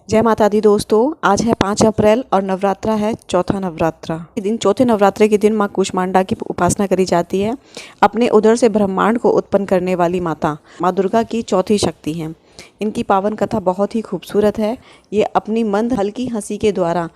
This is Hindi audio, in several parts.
जय माता दी दोस्तों, आज है 5 अप्रैल और नवरात्रा है चौथा नवरात्रा के दिन। चौथे नवरात्रे के दिन माँ कूष्मांडा की उपासना करी जाती है। अपने उदर से ब्रह्मांड को उत्पन्न करने वाली माता माँ दुर्गा की चौथी शक्ति हैं। इनकी पावन कथा बहुत ही खूबसूरत है। ये अपनी मंद हल्की हंसी के द्वारा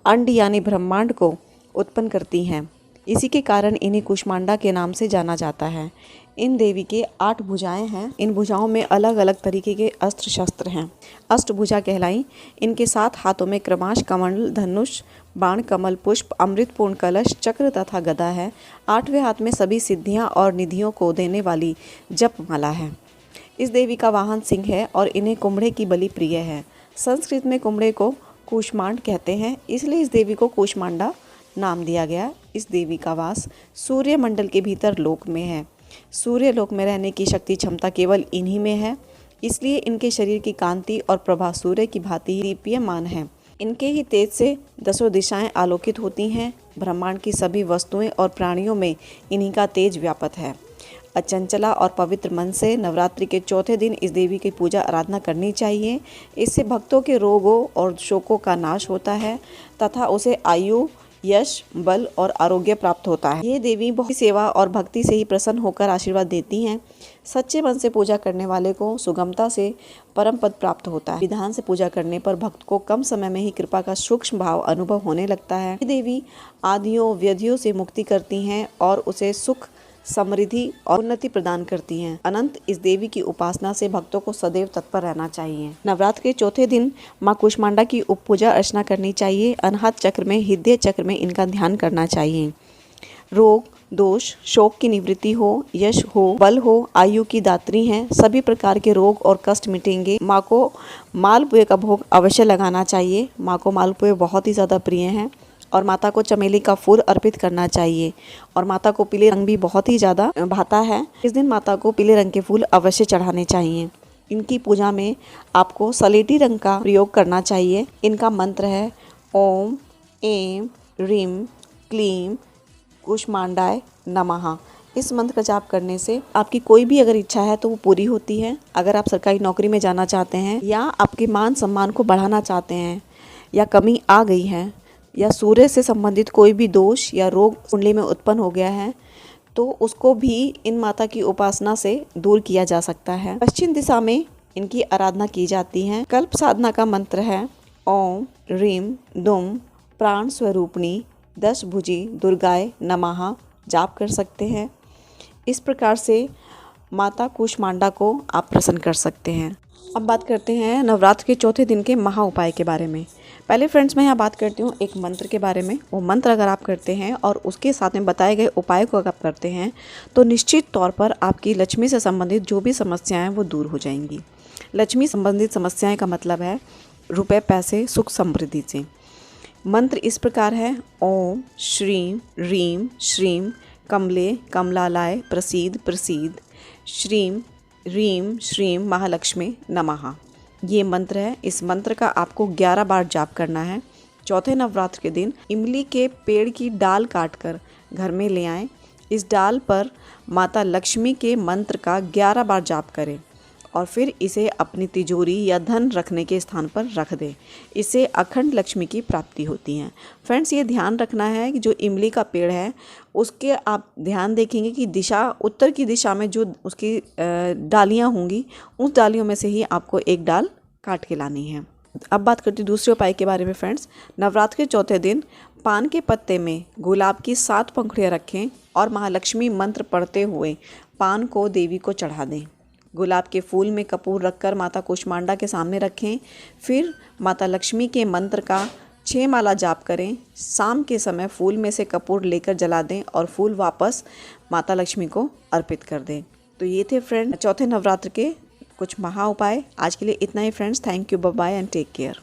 अंड यानी ब्रह्मांड को उत्पन्न करती हैं। इसी के कारण इन्हें कूष्मांडा के नाम से जाना जाता है। इन देवी के 8 भुजाएं हैं। इन भुजाओं में अलग अलग तरीके के अस्त्र शस्त्र हैं। अष्टभुजा कहलाई। इनके 7 हाथों में क्रमाश, कमंडल, धनुष, बाण, कमल, पुष्प, अमृतपूर्ण कलश, चक्र तथा गदा है। 8वें हाथ में सभी सिद्धियां और निधियों को देने वाली जप माला है। इस देवी का वाहन सिंह है और इन्हें कुम्भड़े की बलि प्रिय है। संस्कृत में कुम्भड़े को कूष्मांड कहते हैं, इसलिए इस देवी को कूष्मांडा नाम दिया गया। इस देवी का वास सूर्य मंडल के भीतर लोक में है। सूर्य लोक में रहने की शक्ति क्षमता केवल इन्हीं में है, इसलिए इनके शरीर की कांति और प्रभा सूर्य की भांति दीप्यमान है। इनके ही तेज से 10 दिशाएं आलोकित होती हैं। ब्रह्मांड की सभी वस्तुएं और प्राणियों में इन्हीं का तेज व्यापक है। अचंचला और पवित्र मन से नवरात्रि के चौथे दिन इस देवी की पूजा आराधना करनी चाहिए। इससे भक्तों के रोगों और शोकों का नाश होता है तथा उसे आयु, यश, बल और आरोग्य प्राप्त होता है। ये देवी बहुत सेवा और भक्ति से ही प्रसन्न होकर आशीर्वाद देती हैं। सच्चे मन से पूजा करने वाले को सुगमता से परम पद प्राप्त होता है। विधान से पूजा करने पर भक्त को कम समय में ही कृपा का सूक्ष्म भाव अनुभव होने लगता है। ये देवी आदियों व्याधियों से मुक्ति करती हैं और उसे सुख, समृद्धि और उन्नति प्रदान करती हैं। अनंत इस देवी की उपासना से भक्तों को सदैव तत्पर रहना चाहिए। नवरात्र के चौथे दिन माँ कूष्मांडा की पूजा अर्चना करनी चाहिए। अनाहत चक्र में, हृदय चक्र में इनका ध्यान करना चाहिए। रोग, दोष, शोक की निवृत्ति हो, यश हो, बल हो, आयु की दात्री हैं। सभी प्रकार के रोग और कष्ट मिटेंगे। माँ को मालपुए का भोग अवश्य लगाना चाहिए। माँ को मालपुए बहुत ही ज़्यादा प्रिय हैं और माता को चमेली का फूल अर्पित करना चाहिए। और माता को पीले रंग भी बहुत ही ज़्यादा भाता है। इस दिन माता को पीले रंग के फूल अवश्य चढ़ाने चाहिए। इनकी पूजा में आपको सलेटी रंग का प्रयोग करना चाहिए। इनका मंत्र है ओम ऐं ह्रीं क्लीं कूष्मांडाय नमः। इस मंत्र का जाप करने से आपकी कोई भी अगर इच्छा है तो वो पूरी होती है। अगर आप सरकारी नौकरी में जाना चाहते हैं या आपके मान सम्मान को बढ़ाना चाहते हैं या कमी आ गई है या सूर्य से संबंधित कोई भी दोष या रोग कुंडली में उत्पन्न हो गया है तो उसको भी इन माता की उपासना से दूर किया जा सकता है। पश्चिम दिशा में इनकी आराधना की जाती है। कल्प साधना का मंत्र है ओम ह्रीं दुम प्राण स्वरूपिणी 10 भुजी दुर्गाय नमः। जाप कर सकते हैं। इस प्रकार से माता कूष्मांडा को आप प्रसन्न कर सकते हैं। अब बात करते हैं नवरात्र के चौथे दिन के महा उपाय के बारे में। पहले फ्रेंड्स मैं यहाँ बात करती हूँ एक मंत्र के बारे में। वो मंत्र अगर आप करते हैं और उसके साथ में बताए गए उपाय को अगर आप करते हैं तो निश्चित तौर पर आपकी लक्ष्मी से संबंधित जो भी समस्याएं वो दूर हो जाएंगी। लक्ष्मी संबंधित समस्याएं का मतलब है रुपए, पैसे, सुख, समृद्धि से। मंत्र इस प्रकार है ओम श्रीं ह्रीं श्रीं कमले कमलालाय प्रसीद प्रसीद श्रीं ह्रीं श्रीं महालक्ष्मी नमः। ये मंत्र है। इस मंत्र का आपको 11 बार जाप करना है। चौथे नवरात्र के दिन इमली के पेड़ की डाल काटकर घर में ले आएं। इस डाल पर माता लक्ष्मी के मंत्र का 11 बार जाप करें और फिर इसे अपनी तिजोरी या धन रखने के स्थान पर रख दें। इससे अखंड लक्ष्मी की प्राप्ति होती है। फ्रेंड्स, ये ध्यान रखना है कि जो इमली का पेड़ है उसके आप ध्यान देखेंगे कि दिशा उत्तर की दिशा में जो उसकी डालियाँ होंगी उस डालियों में से ही आपको एक डाल काट के लानी है। अब बात करती हूँ दूसरे उपाय के बारे में। फ्रेंड्स, नवरात्र के चौथे दिन पान के पत्ते में गुलाब की 7 पंखुड़ियाँ रखें और महालक्ष्मी मंत्र पढ़ते हुए पान को देवी को चढ़ा दें। गुलाब के फूल में कपूर रखकर माता कूष्मांडा के सामने रखें। फिर माता लक्ष्मी के मंत्र का 6 माला जाप करें। शाम के समय फूल में से कपूर लेकर जला दें और फूल वापस माता लक्ष्मी को अर्पित कर दें। तो ये थे फ्रेंड चौथे नवरात्र के कुछ महा उपाय। आज के लिए इतना ही friends. Thank you, bye bye and take care.